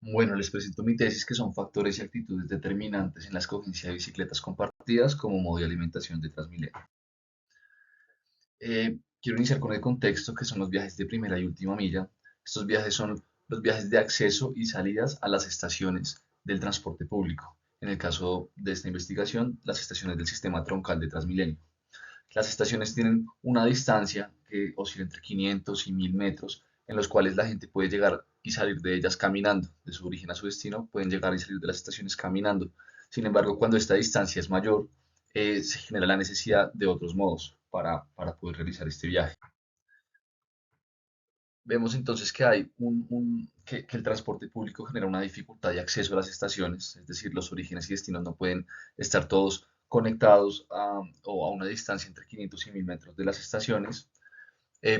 Bueno, les presento mi tesis que son factores y actitudes determinantes en la escogencia de bicicletas compartidas como modo de alimentación de Transmilenio. Quiero iniciar con el contexto que son los viajes de primera y última milla. Estos viajes son los viajes de acceso y salidas a las estaciones del transporte público. En el caso de esta investigación, las estaciones del sistema troncal de Transmilenio. Las estaciones tienen una distancia que oscila entre 500 y 1000 metros, en los cuales la gente puede llegar y salir de ellas caminando. De su origen a su destino, pueden llegar y salir de las estaciones caminando. Sin embargo, cuando esta distancia es mayor, se genera la necesidad de otros modos para poder realizar este viaje. Vemos entonces que que el transporte público genera una dificultad de acceso a las estaciones, es decir, los orígenes y destinos no pueden estar todos conectados o a una distancia entre 500 y 1000 metros de las estaciones,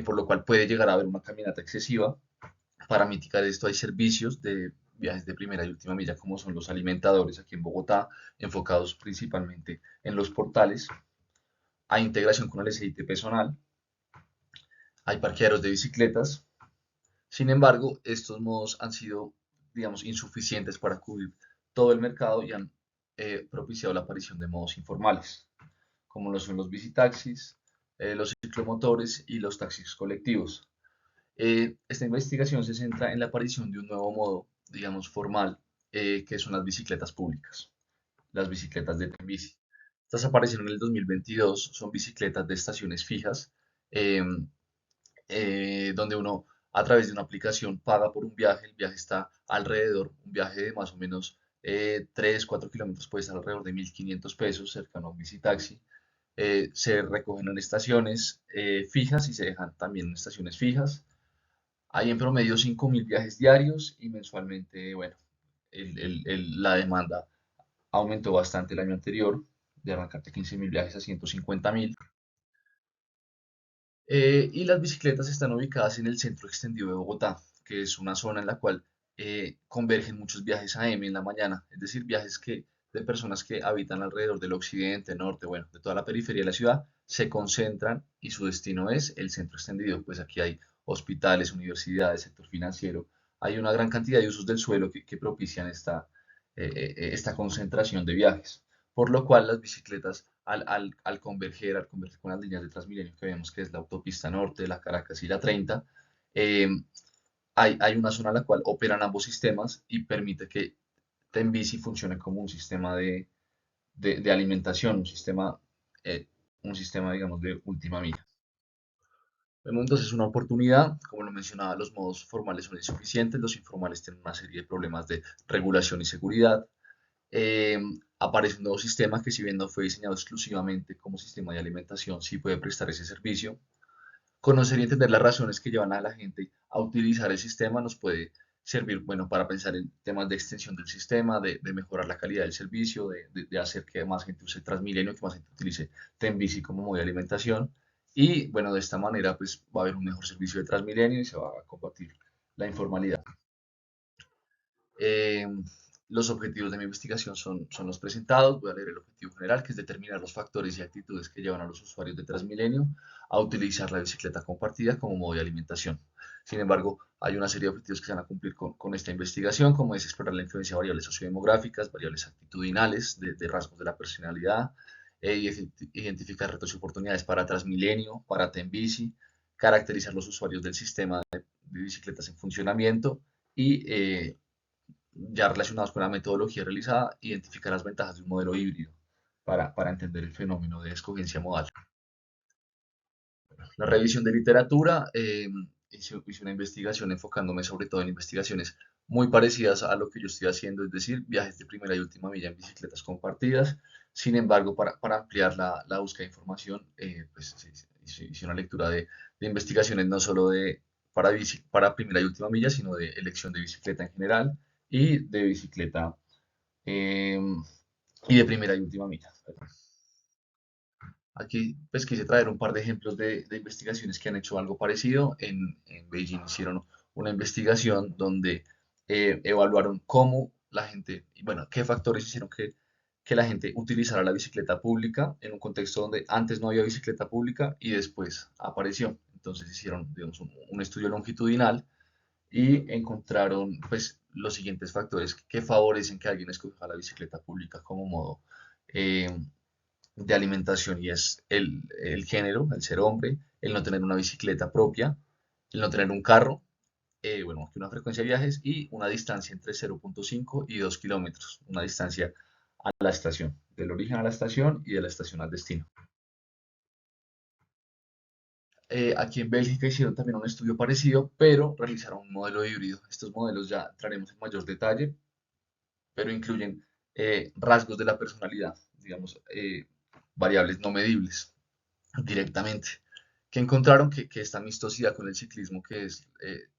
por lo cual puede llegar a haber una caminata excesiva. Para mitigar esto hay servicios de viajes de primera y última milla, como son los alimentadores aquí en Bogotá, enfocados principalmente en los portales. Hay integración con el SIT personal, hay parqueaderos de bicicletas. Sin embargo, estos modos han sido, digamos, insuficientes para cubrir todo el mercado y han propiciado la aparición de modos informales, como lo son los bicitaxis, los ciclomotores y los taxis colectivos. Esta investigación se centra en la aparición de un nuevo modo, digamos, formal, que son las bicicletas públicas, las bicicletas de Tembici. Estas aparecieron en el 2022, son bicicletas de estaciones fijas, eh, donde uno a través de una aplicación paga por un viaje, el viaje está alrededor, un viaje de más o menos 3, 4 kilómetros puede estar alrededor de 1500 pesos, cercano a un bicitaxi. Se recogen en estaciones fijas y se dejan también en estaciones fijas. Hay en promedio 5000 viajes diarios y mensualmente, bueno, la demanda aumentó bastante el año anterior, de arrancar de 15.000 viajes a 150.000. Y las bicicletas están ubicadas en el centro extendido de Bogotá, que es una zona en la cual convergen muchos viajes AM en la mañana, es decir, de personas que habitan alrededor del occidente, norte, bueno, de toda la periferia de la ciudad, se concentran y su destino es el centro extendido. Pues aquí hay hospitales, universidades, sector financiero, hay una gran cantidad de usos del suelo que propician esta concentración de viajes, por lo cual las bicicletas al converger con las líneas de Transmilenio que vemos que es la autopista norte, la Caracas y la 30, eh, hay una zona en la cual operan ambos sistemas y permite que Tembici funcione como un sistema de alimentación, eh, un sistema, digamos, de última milla. Vemos entonces una oportunidad, como lo mencionaba, los modos formales son insuficientes, los informales tienen una serie de problemas de regulación y seguridad. eh, Aparece un nuevo sistema que, si bien no fue diseñado exclusivamente como sistema de alimentación, sí puede prestar ese servicio. Conocer y entender las razones que llevan a la gente a utilizar el sistema nos puede servir, bueno, para pensar en temas de extensión del sistema, de mejorar la calidad del servicio, de hacer que más gente use Transmilenio, que más gente utilice Tembici como modo de alimentación. Y bueno, de esta manera pues va a haber un mejor servicio de Transmilenio y se va a combatir la informalidad. Eh, los objetivos de mi investigación son los presentados. Voy a leer el objetivo general, que es determinar los factores y actitudes que llevan a los usuarios de Transmilenio a utilizar la bicicleta compartida como modo de alimentación. Sin embargo, hay una serie de objetivos que se van a cumplir con esta investigación, como es explorar la influencia de variables sociodemográficas, variables actitudinales, de rasgos de la personalidad, identificar retos y oportunidades para Transmilenio, para Tembici, caracterizar los usuarios del sistema de bicicletas en funcionamiento y ya relacionados con la metodología realizada, identificar las ventajas de un modelo híbrido para entender el fenómeno de escogencia modal. La revisión de literatura, hice una investigación enfocándome sobre todo en investigaciones muy parecidas a lo que yo estoy haciendo, es decir, viajes de primera y última milla en bicicletas compartidas. Sin embargo, para ampliar la búsqueda de información, pues hice una lectura de investigaciones no solo para primera y última milla, sino de elección de bicicleta en general y de bicicleta eh, y de primera y última milla. Aquí pues quise traer un par de ejemplos de investigaciones que han hecho algo parecido. En Beijing hicieron una investigación donde evaluaron cómo la gente, y bueno, qué factores hicieron que la gente utilizara la bicicleta pública en un contexto donde antes no había bicicleta pública y después apareció. Entonces hicieron, digamos, un estudio longitudinal y encontraron pues los siguientes factores que favorecen que alguien escoja la bicicleta pública como modo eh, de alimentación, y es el género, el ser hombre, el no tener una bicicleta propia, el no tener un carro, bueno, que una frecuencia de viajes y una distancia entre 0,5 y 2 kilómetros, una distancia a la estación, del origen a la estación y de la estación al destino. Aquí en Bélgica hicieron también un estudio parecido, pero realizaron un modelo híbrido. Estos modelos ya entraremos en mayor detalle, pero incluyen rasgos de la personalidad, digamos, variables no medibles directamente, que encontraron que esta amistosidad con el ciclismo, que es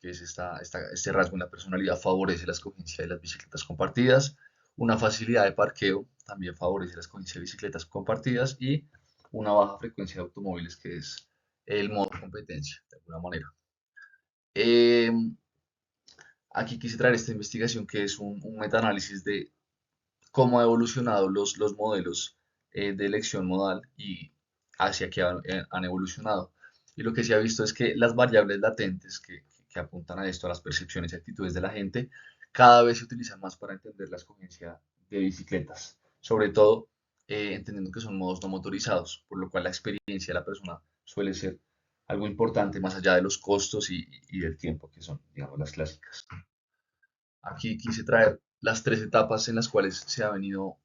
este rasgo en la personalidad, favorece la escogencia de las bicicletas compartidas, una facilidad de parqueo también favorece la escogencia de bicicletas compartidas y una baja frecuencia de automóviles, que es el modo de competencia, de alguna manera. Eh, Aquí quise traer esta investigación que es un metaanálisis de cómo han evolucionado los modelos de elección modal y hacia qué han evolucionado. Y lo que se ha visto es que las variables latentes que apuntan a esto, a las percepciones y actitudes de la gente, cada vez se utilizan más para entender la escogencia de bicicletas, sobre todo entendiendo que son modos no motorizados, por lo cual la experiencia de la persona suele ser algo importante más allá de los costos y del tiempo, que son, digamos, las clásicas. Aquí quise traer las tres etapas en las cuales se ha venido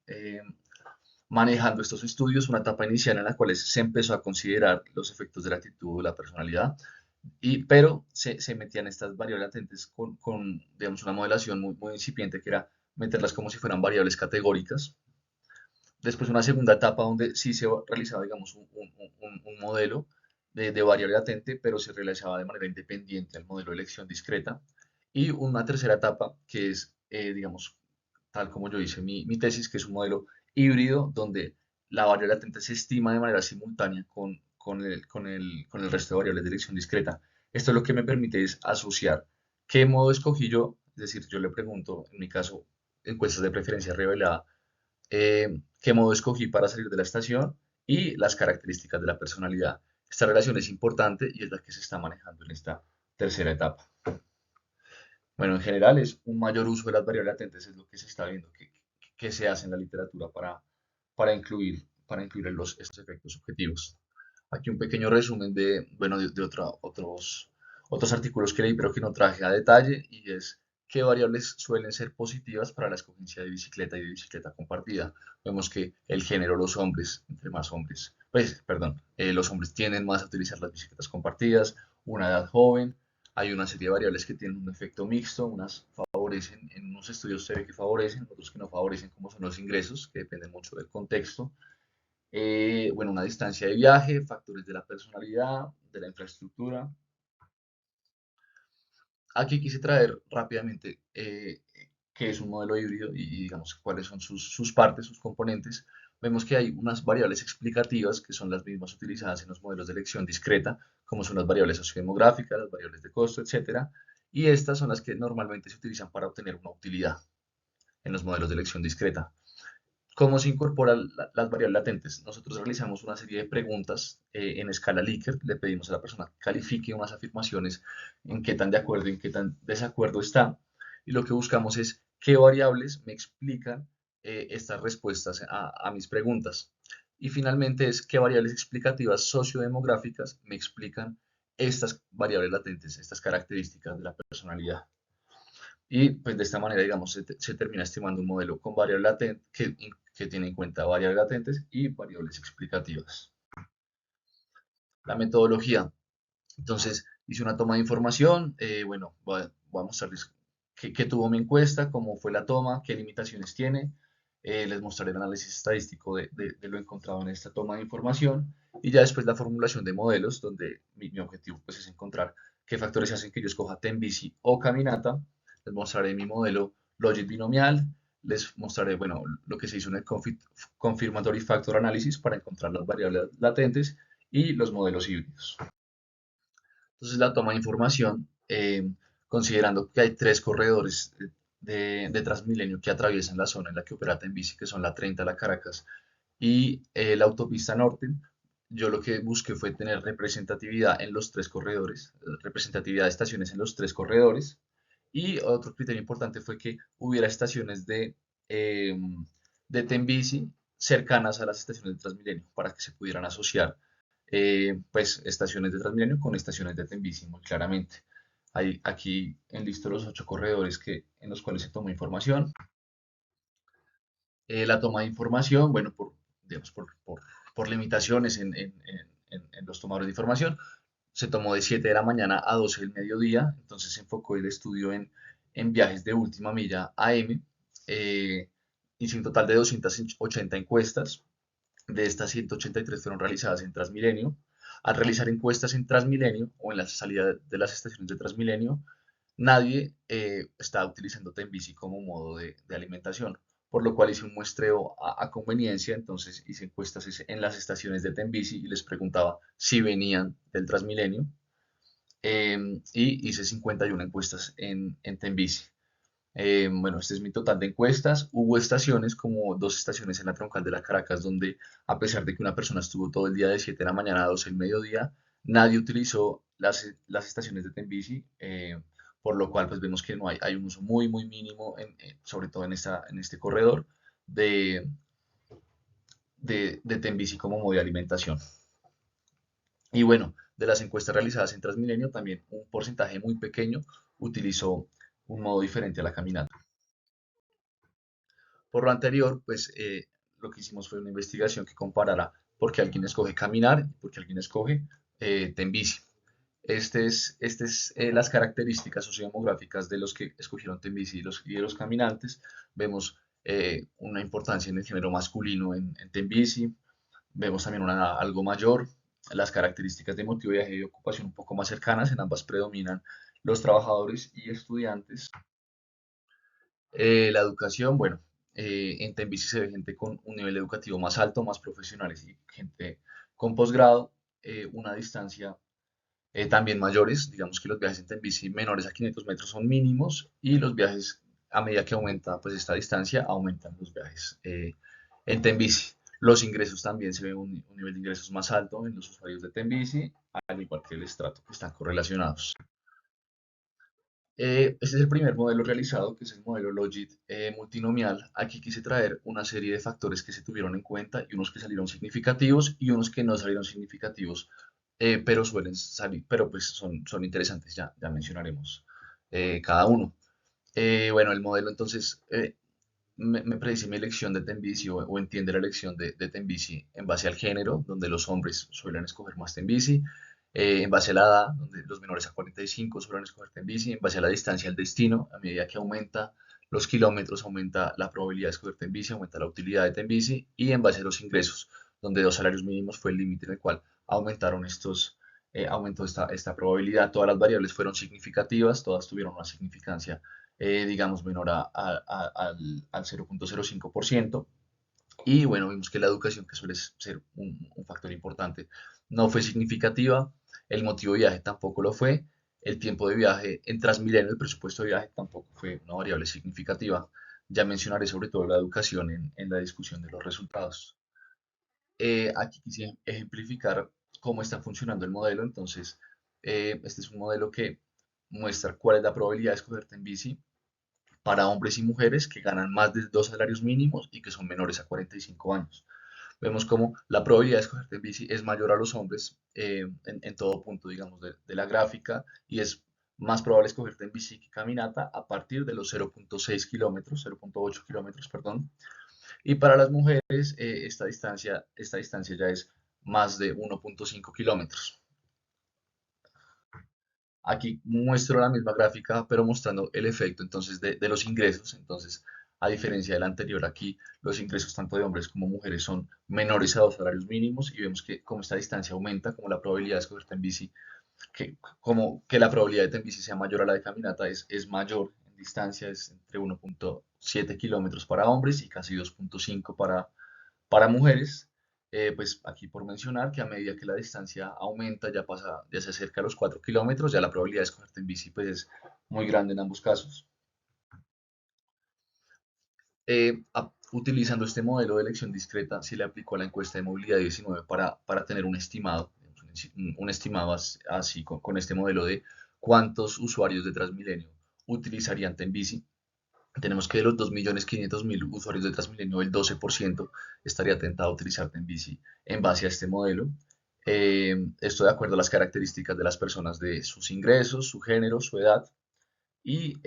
manejando estos estudios. Una etapa inicial en la cual se empezó a considerar los efectos de la actitud o la personalidad, pero se metían estas variables latentes digamos, una modelación muy incipiente, que era meterlas como si fueran variables categóricas. Después una segunda etapa donde sí se realizaba, digamos, un modelo de variable latente, pero se realizaba de manera independiente al modelo de elección discreta. Y una tercera etapa que es, digamos, tal como yo hice mi tesis, que es un modelo híbrido donde la variable latente se estima de manera simultánea con el resto de variables de elección discreta. Esto lo que me permite es asociar qué modo escogí yo, es decir, yo le pregunto, en mi caso, encuestas de preferencia revelada, qué modo escogí para salir de la estación y las características de la personalidad. Esta relación es importante y es la que se está manejando en esta tercera etapa. Bueno, en general es un mayor uso de las variables latentes, es lo que se está viendo que se hace en la literatura para incluir estos efectos objetivos. Aquí un pequeño resumen bueno, otros artículos que leí, pero que no traje a detalle, y es qué variables suelen ser positivas para la escogencia de bicicleta y de bicicleta compartida. Vemos que el género, los hombres, entre más hombres, pues, perdón, los hombres tienden más a utilizar las bicicletas compartidas, una edad joven, hay una serie de variables que tienen un efecto mixto, unas favorecen, en unos estudios se ve que favorecen, otros que no favorecen, como son los ingresos, que dependen mucho del contexto. Bueno, una distancia de viaje, factores de la personalidad, de la infraestructura. Aquí quise traer rápidamente qué es un modelo híbrido y, digamos, cuáles son sus partes, sus componentes. Vemos que hay unas variables explicativas que son las mismas utilizadas en los modelos de elección discreta, como son las variables sociodemográficas, las variables de costo, etcétera. Y estas son las que normalmente se utilizan para obtener una utilidad en los modelos de elección discreta. ¿Cómo se incorporan las variables latentes? Nosotros realizamos una serie de preguntas en escala Likert. Le pedimos a la persona que califique unas afirmaciones, en qué tan de acuerdo y en qué tan desacuerdo está. Y lo que buscamos es qué variables me explican estas respuestas a mis preguntas. Y finalmente es qué variables explicativas sociodemográficas me explican estas variables latentes, estas características de la personalidad. Y pues de esta manera, digamos, se termina estimando un modelo con variables latentes que tiene en cuenta variables latentes y variables explicativas. La metodología. Entonces, hice una toma de información. Bueno, voy a mostrarles qué tuvo mi encuesta, cómo fue la toma, qué limitaciones tiene. Les mostraré el análisis estadístico de lo encontrado en esta toma de información. Y ya después la formulación de modelos, donde mi objetivo pues, es encontrar qué factores hacen que yo escoja bici o caminata. Les mostraré mi modelo Logit binomial. Les mostraré, bueno, lo que se hizo en el Confirmatory Factor Analysis para encontrar las variables latentes y los modelos híbridos. Entonces la toma de información, considerando que hay tres corredores de Transmilenio que atraviesan la zona en la que opera Tembici, que son la 30, la Caracas y la autopista norte, yo lo que busqué fue tener representatividad en los tres corredores, representatividad de estaciones en los tres corredores, Y otro criterio importante fue que hubiera estaciones de Tembici cercanas a las estaciones de Transmilenio para que se pudieran asociar pues estaciones de Transmilenio con estaciones de Tembici muy claramente. Hay aquí enlisto los 8 corredores en los cuales se tomó información. La toma de información, bueno, digamos, por limitaciones en los tomadores de información, se tomó de 7 de la mañana a 12 del mediodía, entonces se enfocó el estudio en viajes de última milla AM. eh, Hizo un total de 280 encuestas, de estas 183 fueron realizadas en Transmilenio. Al realizar encuestas en Transmilenio o en la salida de las estaciones de Transmilenio, nadie está utilizando Tembici como modo de alimentación, por lo cual hice un muestreo a conveniencia, entonces hice encuestas en las estaciones de Tembici y les preguntaba si venían del Transmilenio, y hice 51 encuestas en Tembici. Bueno, este es mi total de encuestas. Hubo estaciones, como 2 estaciones en la troncal de la Caracas, donde a pesar de que una persona estuvo todo el día de 7 de la mañana a 12 del mediodía, nadie utilizó las estaciones de Tembici, por lo cual pues vemos que no hay un uso muy, muy mínimo, sobre todo en este corredor, de, de Tembici como modo de alimentación. Y bueno, de las encuestas realizadas en Transmilenio, también un porcentaje muy pequeño utilizó un modo diferente a la caminata. Por lo anterior, pues lo que hicimos fue una investigación que comparara por qué alguien escoge caminar y por qué alguien escoge Tembici. Las características sociodemográficas de los que escogieron Tembici y de los caminantes. Vemos una importancia en el género masculino en Tembici. Vemos también algo mayor. Las características de motivo de viaje y ocupación un poco más cercanas. En ambas predominan los trabajadores y estudiantes. La educación, bueno, en Tembici se ve gente con un nivel educativo más alto, más profesionales y gente con posgrado, una distancia también mayores. Digamos que los viajes en Tembici menores a 500 metros son mínimos y los viajes, a medida que aumenta pues esta distancia, aumentan los viajes en Tembici. Los ingresos también se ve un nivel de ingresos más alto en los usuarios de Tembici, al igual que el estrato, que están correlacionados. Este es el primer modelo realizado, que es el modelo Logit multinomial. Aquí quise traer una serie de factores que se tuvieron en cuenta y unos que salieron significativos y unos que no salieron significativos, pero suelen salir, pero pues son interesantes, ya mencionaremos cada uno. Bueno, el modelo entonces me predice mi elección de Tembici o entiende la elección de Tembici en base al género, donde los hombres suelen escoger más Tembici, en base a la edad, donde los menores a 45 suelen escoger Tembici, en base a la distancia al destino, a medida que aumenta los kilómetros, aumenta la probabilidad de escoger Tembici, aumenta la utilidad de Tembici, y en base a los ingresos, donde 2 salarios mínimos fue el límite en el cual aumentó esta probabilidad. Todas las variables fueron significativas, todas tuvieron una significancia digamos, menor al 0,05%. Y bueno, vimos que la educación, que suele ser un factor importante, no fue significativa. El motivo de viaje tampoco lo fue. El tiempo de viaje en Transmilenio, el presupuesto de viaje tampoco fue una variable significativa. Ya mencionaré sobre todo la educación en la discusión de los resultados. Aquí quise ejemplificar cómo está funcionando el modelo. Entonces, este es un modelo que muestra cuál es la probabilidad de escogerte en bici para hombres y mujeres que ganan más de 2 salarios mínimos y que son menores a 45 años. Vemos como la probabilidad de escogerte en bici es mayor a los hombres en todo punto, digamos, de la gráfica, y es más probable escogerte en bici que caminata a partir de los 0,6 kilómetros, 0,8 kilómetros, perdón. Y para las mujeres, esta distancia ya es más de 1,5 kilómetros. Aquí muestro la misma gráfica, pero mostrando el efecto entonces de los ingresos. Entonces, a diferencia del anterior, aquí los ingresos tanto de hombres como mujeres son menores a 2 salarios mínimos, y vemos que como esta distancia aumenta, como la probabilidad de escogerte en bici, como que la probabilidad de que en bici sea mayor a la de caminata es mayor en distancia, es entre 1,7 kilómetros para hombres y casi 2,5 para mujeres. Pues aquí por mencionar que a medida que la distancia aumenta, ya se acerca a los 4 kilómetros, ya la probabilidad de escogerte en bici pues es muy grande en ambos casos. Utilizando este modelo de elección discreta, se le aplicó a la encuesta de movilidad 19 para tener un estimado, un estimado así con este modelo de cuántos usuarios de Transmilenio utilizarían Tenbici. Tenemos que de los 2.500.000 usuarios de Transmilenio, el 12% estaría tentado a utilizar Tenbici en base a este modelo. Esto de acuerdo a las características de las personas, de sus ingresos, su género, su edad y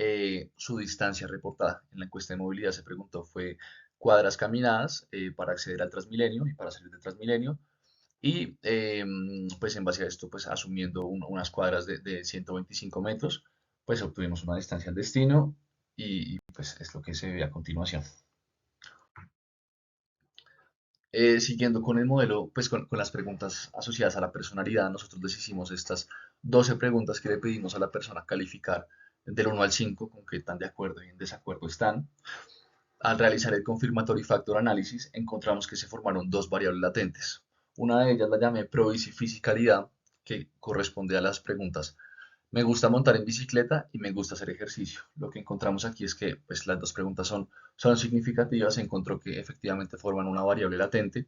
su distancia reportada. En la encuesta de movilidad se preguntó fue cuadras caminadas para acceder al Transmilenio y para salir del Transmilenio. Y pues en base a esto, pues asumiendo unas cuadras de 125 metros, pues obtuvimos una distancia al destino pues es lo que se ve a continuación. Siguiendo con el modelo, pues con las preguntas asociadas a la personalidad, nosotros les hicimos estas 12 preguntas que le pedimos a la persona calificar del 1 al 5, con qué tan de acuerdo y en desacuerdo están. Al realizar el confirmatory factor análisis, encontramos que se formaron dos variables latentes. Una de ellas la llamé fisicalidad, que corresponde a las preguntas me gusta montar en bicicleta y me gusta hacer ejercicio. Lo que encontramos aquí es que pues, las dos preguntas son significativas. Se encontró que efectivamente forman una variable latente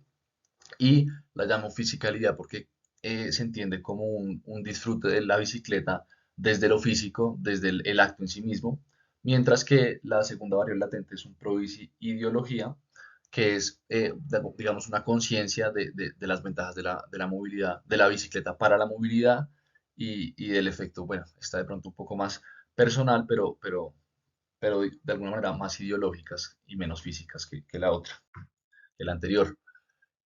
y la llamo fisicalidad porque se entiende como un disfrute de la bicicleta desde lo físico, desde el acto en sí mismo, mientras que la segunda variable latente es un probici ideología, que es, digamos, una conciencia de las ventajas de la movilidad, de la bicicleta para la movilidad y del efecto, bueno, está de pronto un poco más personal, pero de alguna manera más ideológicas y menos físicas que la otra, que la anterior.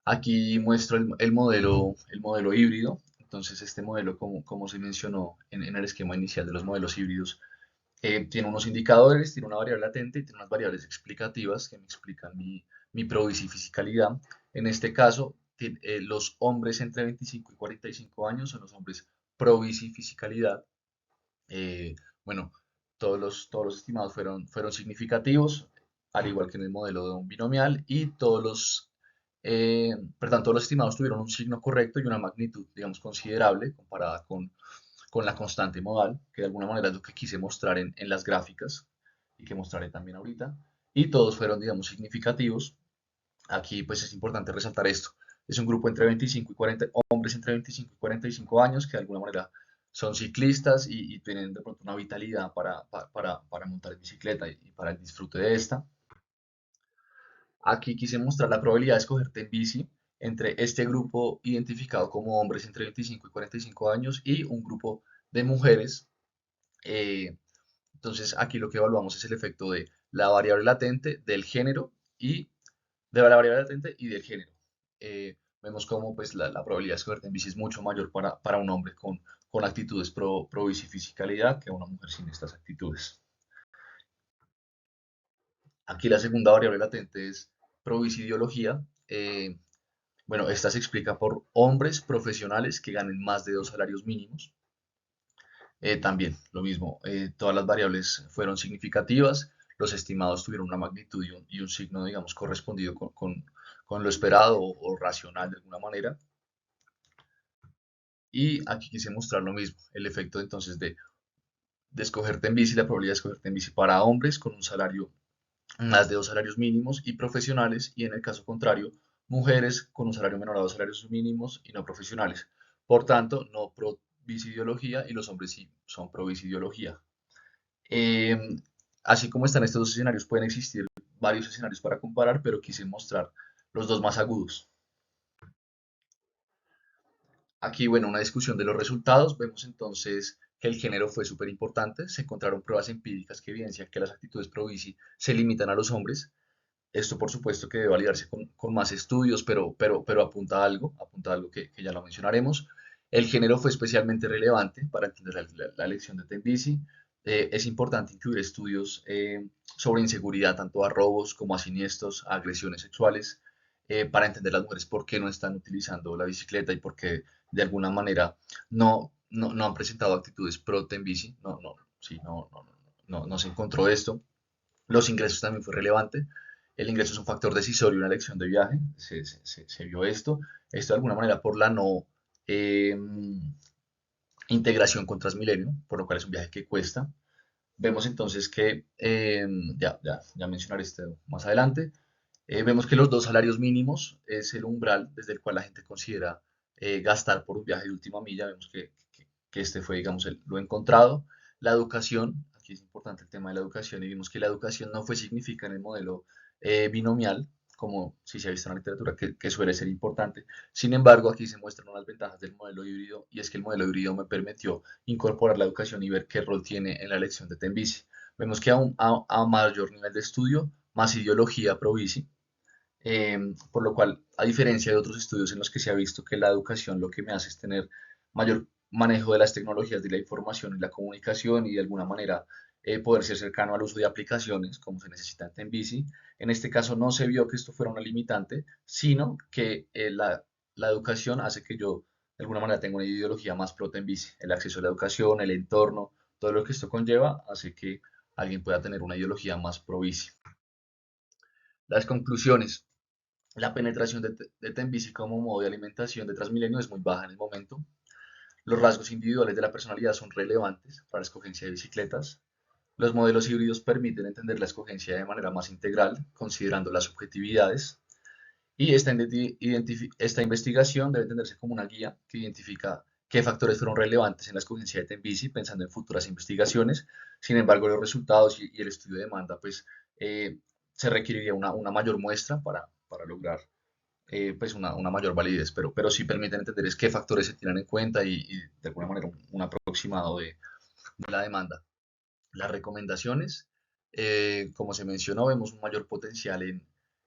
Aquí muestro el modelo híbrido. Entonces, este modelo, como se mencionó en el esquema inicial de los modelos híbridos, tiene unos indicadores, tiene una variable latente y tiene unas variables explicativas que me explican mi fisicalidad. En este caso, los hombres entre 25 y 45 años son los hombres fisicalidad. Eh, bueno, todos los estimados fueron significativos, al igual que en el modelo de un binomial, y todos los estimados tuvieron un signo correcto y una magnitud, digamos, considerable comparada con la constante modal, que de alguna manera es lo que quise mostrar en las gráficas y que mostraré también ahorita, y todos fueron, digamos, significativos. Aquí, pues, es importante resaltar esto. Es un grupo entre 25 y 40, hombres entre 25 y 45 años que de alguna manera son ciclistas y tienen de pronto una vitalidad para montar en bicicleta y para el disfrute de esta. Aquí quise mostrar la probabilidad de escogerte en bici entre este grupo identificado como hombres entre 25 y 45 años y un grupo de mujeres. eh, entonces aquí lo que evaluamos es el efecto de la variable latente, del género y de la variable latente y del género. Vemos cómo pues, la probabilidad de escogerte en bici es mucho mayor para un hombre con actitudes pro bici fisicalidad que una mujer sin estas actitudes. Aquí la segunda variable latente es pro bici ideología. Bueno, esta se explica por hombres profesionales que ganen más de 2 salarios mínimos. También lo mismo, todas las variables fueron significativas, los estimados tuvieron una magnitud y un signo, digamos, correspondido con lo esperado o racional de alguna manera. Y aquí quise mostrar lo mismo, el efecto entonces de escogerte en bici, la probabilidad de escogerte en bici para hombres con un salario más de 2 salarios mínimos y profesionales, y en el caso contrario, mujeres con un salario menor a 2 salarios mínimos y no profesionales. Por tanto, no pro ideología y los hombres sí son pro ideología. Eh, Así como están estos dos escenarios, pueden existir varios escenarios para comparar, pero quise mostrar los dos más agudos. Aquí, bueno, una discusión de los resultados. Vemos entonces que el género fue súper importante. Se encontraron pruebas empíricas que evidencian que las actitudes pro bici se limitan a los hombres. Esto, por supuesto, que debe validarse con más estudios, pero apunta a algo que ya lo mencionaremos. El género fue especialmente relevante para entender la elección de Tendici. Es importante incluir estudios sobre inseguridad, tanto a robos como a siniestros, a agresiones sexuales, para entender las mujeres por qué no están utilizando la bicicleta y por qué de alguna manera no han presentado actitudes pro Tenbici. Sí, no se encontró esto. Los ingresos también fue relevante. El ingreso es un factor decisorio en la elección de viaje. Se vio esto. Esto de alguna manera por la no eh, integración con Transmilenio, por lo cual es un viaje que cuesta. Vemos entonces que, ya mencionaré esto más adelante, vemos que los 2 salarios mínimos es el umbral desde el cual la gente considera gastar por un viaje de última milla. Vemos que este fue, digamos, lo encontrado. La educación, aquí es importante el tema de la educación y vimos que la educación no fue significa en el modelo binomial, como si se ha visto en la literatura, que suele ser importante. Sin embargo, aquí se muestran unas ventajas del modelo híbrido y es que el modelo híbrido me permitió incorporar la educación y ver qué rol tiene en la elección de Tembici. Vemos que a mayor nivel de estudio, más ideología pro bici, por lo cual, a diferencia de otros estudios en los que se ha visto que la educación lo que me hace es tener mayor manejo de las tecnologías de la información y la comunicación y de alguna manera poder ser cercano al uso de aplicaciones como se necesita en Tenbici, en este caso no se vio que esto fuera una limitante, sino que la educación hace que yo de alguna manera tenga una ideología más pro Tenbici. El acceso a la educación, el entorno, todo lo que esto conlleva hace que alguien pueda tener una ideología más pro bici. Las conclusiones. La penetración de Tembici como modo de alimentación de Transmilenio es muy baja en el momento. Los rasgos individuales de la personalidad son relevantes para la escogencia de bicicletas. Los modelos híbridos permiten entender la escogencia de manera más integral, considerando las subjetividades. Y esta investigación debe entenderse como una guía que identifica qué factores fueron relevantes en la escogencia de Tembici, pensando en futuras investigaciones. Sin embargo, los resultados y el estudio de demanda, pues se requeriría una mayor muestra para lograr pues una mayor validez, pero sí permiten entender es qué factores se tienen en cuenta y de alguna manera un aproximado de la demanda. Las recomendaciones, como se mencionó, vemos un mayor potencial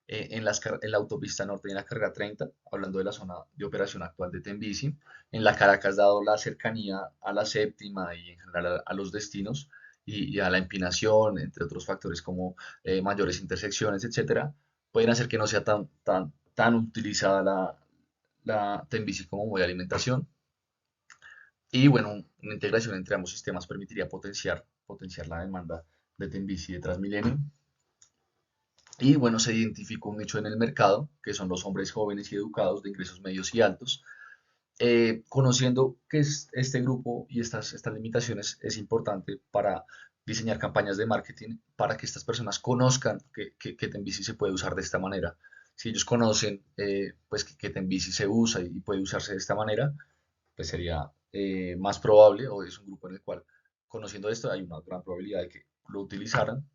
en la autopista norte y en la carrera 30, hablando de la zona de operación actual de Tembici. En la Caracas, dado la cercanía a la séptima y en general a los destinos y a la empinación, entre otros factores como mayores intersecciones, etcétera, pueden hacer que no sea tan utilizada la Tembici como modo de alimentación. Y bueno, una integración entre ambos sistemas permitiría potenciar la demanda de Tembici de Transmilenio. Y bueno, se identificó un nicho en el mercado, que son los hombres jóvenes y educados de ingresos medios y altos. Conociendo que este grupo y estas limitaciones es importante para diseñar campañas de marketing, para que estas personas conozcan que Tembici se puede usar de esta manera. Si ellos conocen pues que Tembici se usa y puede usarse de esta manera, pues sería más probable, o es un grupo en el cual, conociendo esto, hay una gran probabilidad de que lo utilizaran.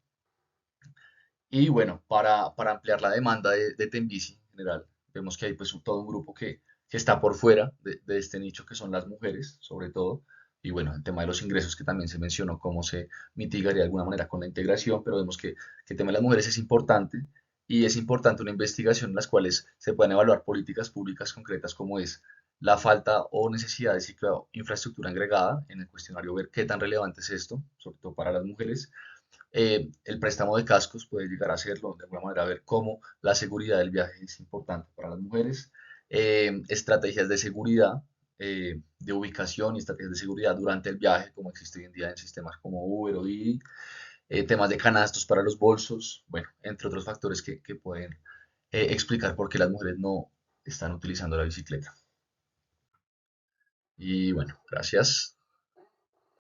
Y bueno, para ampliar la demanda de Tembici en general, vemos que hay pues todo un grupo que está por fuera de este nicho, que son las mujeres, sobre todo. Y bueno, el tema de los ingresos que también se mencionó, cómo se mitigaría de alguna manera con la integración, pero vemos que el tema de las mujeres es importante y es importante una investigación en las cuales se puedan evaluar políticas públicas concretas como es la falta o necesidad de infraestructura agregada en el cuestionario, ver qué tan relevante es esto, sobre todo para las mujeres. El préstamo de cascos puede llegar a serlo, de alguna manera ver cómo la seguridad del viaje es importante para las mujeres. Estrategias de seguridad, de ubicación y estrategias de seguridad durante el viaje, como existe hoy en día en sistemas como Uber o Didi. Temas de canastos para los bolsos, bueno, entre otros factores que pueden explicar por qué las mujeres no están utilizando la bicicleta. Y bueno, gracias.